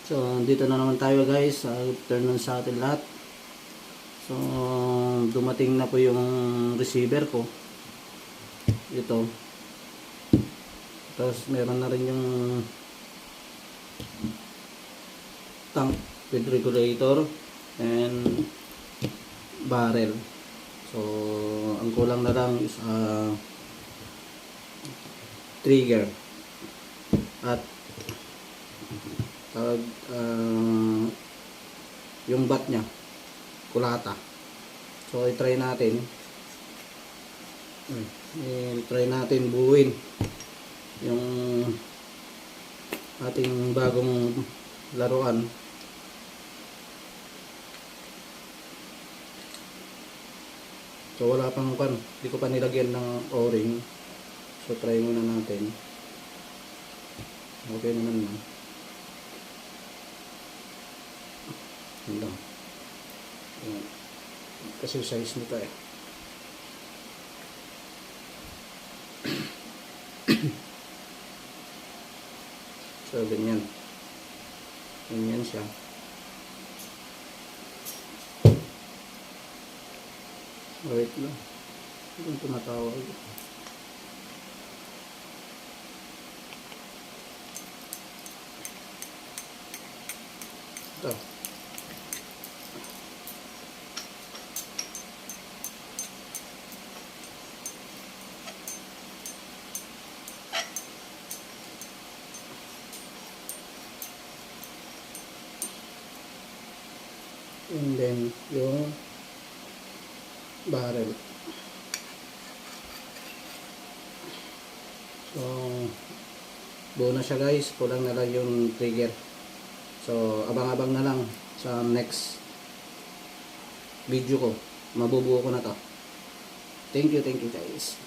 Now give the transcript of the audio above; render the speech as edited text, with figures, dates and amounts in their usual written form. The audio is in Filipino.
So, dito na naman tayo guys. Turn on sa atin lahat. So, dumating na po yung receiver ko. Ito. Tapos, meron na rin yung tank with regulator and barrel. So, ang kulang na lang is trigger at yung bat nya kulata. So i-try natin buuin yung ating bagong laruan. So wala pang kan, hindi ko pa nilagyan ng o-ring. So try muna natin. Okay naman na. Ito. Kasi size nito eh. So ganyan. Ganyan siya. Wait lang. Ito tumatawag. Ito. And then yung barrel. So buo na siya guys, kulang na lang yung trigger. So abang-abang na lang sa next video ko, mabubuo ko na to. Thank you guys.